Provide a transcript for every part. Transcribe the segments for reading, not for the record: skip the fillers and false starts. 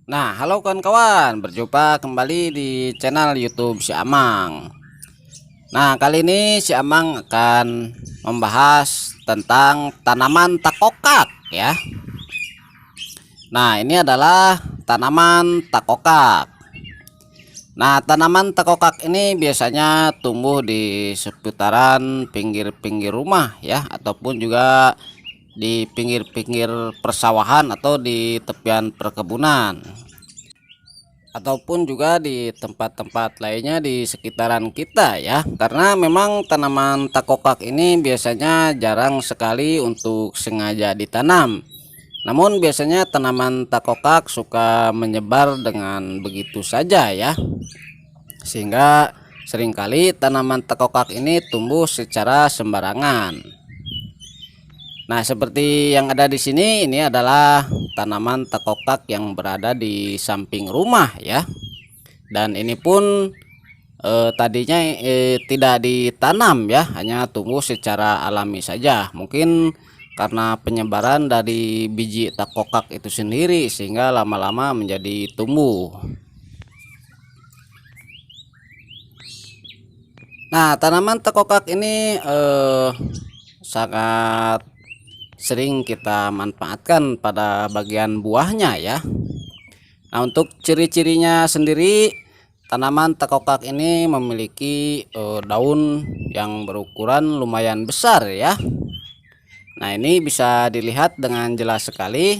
Nah, halo kawan-kawan, berjumpa kembali di channel YouTube Si Amang. Nah, kali ini Si Amang akan membahas tentang tanaman takokak ya. Nah, ini adalah tanaman takokak. Nah, tanaman takokak ini biasanya tumbuh di seputaran pinggir-pinggir rumah ya, ataupun juga di pinggir-pinggir persawahan atau di tepian perkebunan, ataupun juga di tempat-tempat lainnya di sekitaran kita ya, karena memang tanaman takokak ini biasanya jarang sekali untuk sengaja ditanam. Namun biasanya tanaman takokak suka menyebar dengan begitu saja ya, sehingga seringkali tanaman takokak ini tumbuh secara sembarangan. Nah, seperti yang ada di sini, ini adalah tanaman takokak yang berada di samping rumah ya. Dan ini pun tadinya tidak ditanam ya, hanya tumbuh secara alami saja. Mungkin karena penyebaran dari biji takokak itu sendiri sehingga lama-lama menjadi tumbuh. Nah, tanaman takokak ini sangat sering kita manfaatkan pada bagian buahnya ya. Nah, untuk ciri-cirinya sendiri, tanaman takokak ini memiliki daun yang berukuran lumayan besar ya. Nah, ini bisa dilihat dengan jelas sekali.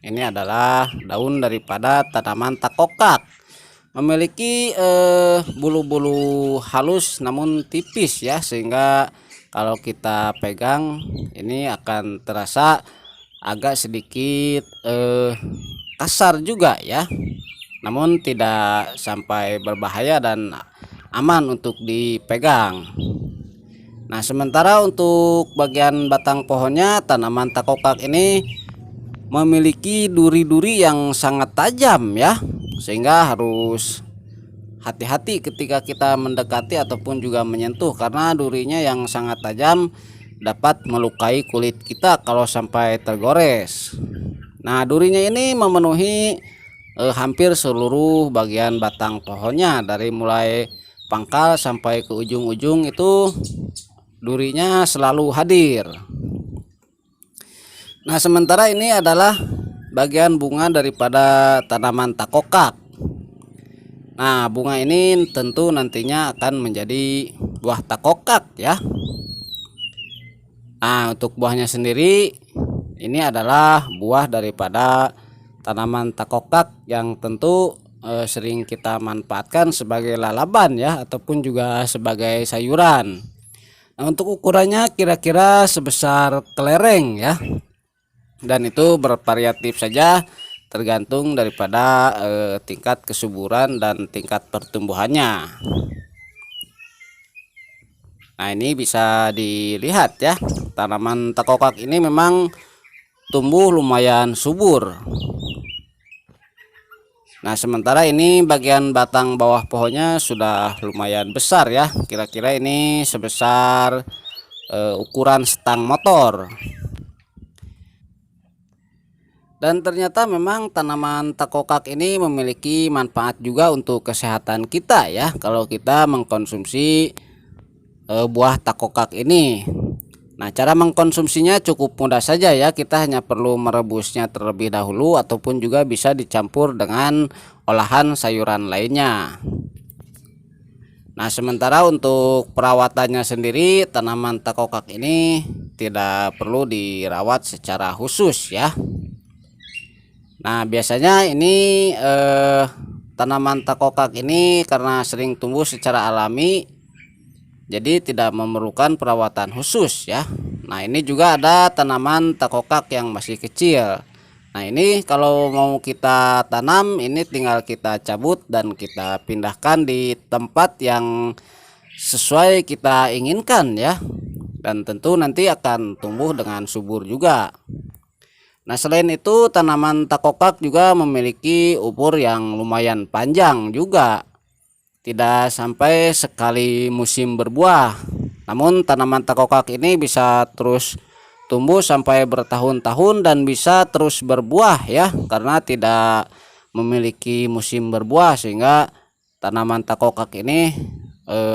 Ini adalah daun daripada tanaman takokak. Memiliki bulu-bulu halus namun tipis ya, sehingga kalau kita pegang ini akan terasa agak sedikit kasar juga ya, namun tidak sampai berbahaya dan aman untuk dipegang. Nah, sementara untuk bagian batang pohonnya, tanaman takokak ini memiliki duri-duri yang sangat tajam ya, sehingga harus hati-hati ketika kita mendekati ataupun juga menyentuh, karena durinya yang sangat tajam dapat melukai kulit kita kalau sampai tergores. Nah, durinya ini memenuhi hampir seluruh bagian batang pohonnya, dari mulai pangkal sampai ke ujung-ujung itu durinya selalu hadir. Nah, sementara ini adalah bagian bunga daripada tanaman takokak. Nah, bunga ini tentu nantinya akan menjadi buah takokak ya. Nah, untuk buahnya sendiri, ini adalah buah daripada tanaman takokak yang tentu sering kita manfaatkan sebagai lalaban ya, ataupun juga sebagai sayuran. Nah, untuk ukurannya kira-kira sebesar kelereng ya, dan itu bervariatif saja tergantung daripada tingkat kesuburan dan tingkat pertumbuhannya. Nah, ini bisa dilihat ya, tanaman takokak ini memang tumbuh lumayan subur. Nah, sementara ini bagian batang bawah pohonnya sudah lumayan besar ya, kira-kira ini sebesar ukuran stang motor. Dan ternyata memang tanaman takokak ini memiliki manfaat juga untuk kesehatan kita ya, kalau kita mengkonsumsi buah takokak ini. Nah, cara mengkonsumsinya cukup mudah saja ya, kita hanya perlu merebusnya terlebih dahulu ataupun juga bisa dicampur dengan olahan sayuran lainnya. Nah, sementara untuk perawatannya sendiri, tanaman takokak ini tidak perlu dirawat secara khusus ya. Nah, biasanya ini tanaman takokak ini karena sering tumbuh secara alami, jadi tidak memerlukan perawatan khusus ya. Nah, ini juga ada tanaman takokak yang masih kecil. Nah, ini kalau mau kita tanam, ini tinggal kita cabut dan kita pindahkan di tempat yang sesuai kita inginkan ya. Dan tentu nanti akan tumbuh dengan subur juga. Nah, selain itu tanaman takokak juga memiliki umur yang lumayan panjang juga. Tidak sampai sekali musim berbuah. Namun tanaman takokak ini bisa terus tumbuh sampai bertahun-tahun dan bisa terus berbuah ya, karena tidak memiliki musim berbuah, sehingga tanaman takokak ini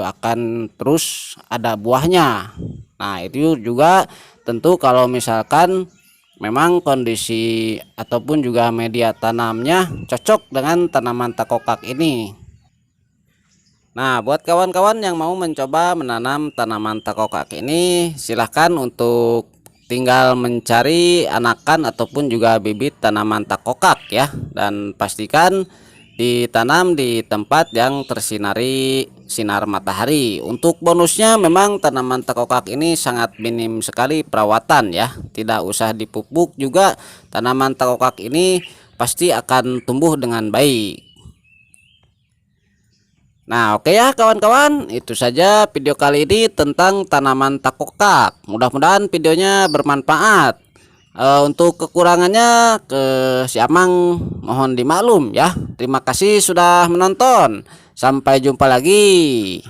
akan terus ada buahnya. Nah, itu juga tentu kalau misalkan memang kondisi ataupun juga media tanamnya cocok dengan tanaman takokak ini. Nah, buat kawan-kawan yang mau mencoba menanam tanaman takokak ini, silahkan untuk tinggal mencari anakan ataupun juga bibit tanaman takokak ya, dan pastikan ditanam di tempat yang tersinari sinar matahari. Untuk bonusnya memang tanaman takokak ini sangat minim sekali perawatan ya, tidak usah dipupuk juga tanaman takokak ini pasti akan tumbuh dengan baik. Nah, oke ya kawan-kawan, itu saja video kali ini tentang tanaman takokak. Mudah-mudahan videonya bermanfaat. Untuk kekurangannya si Amang mohon dimaklum ya. Terima kasih sudah menonton. Sampai jumpa lagi.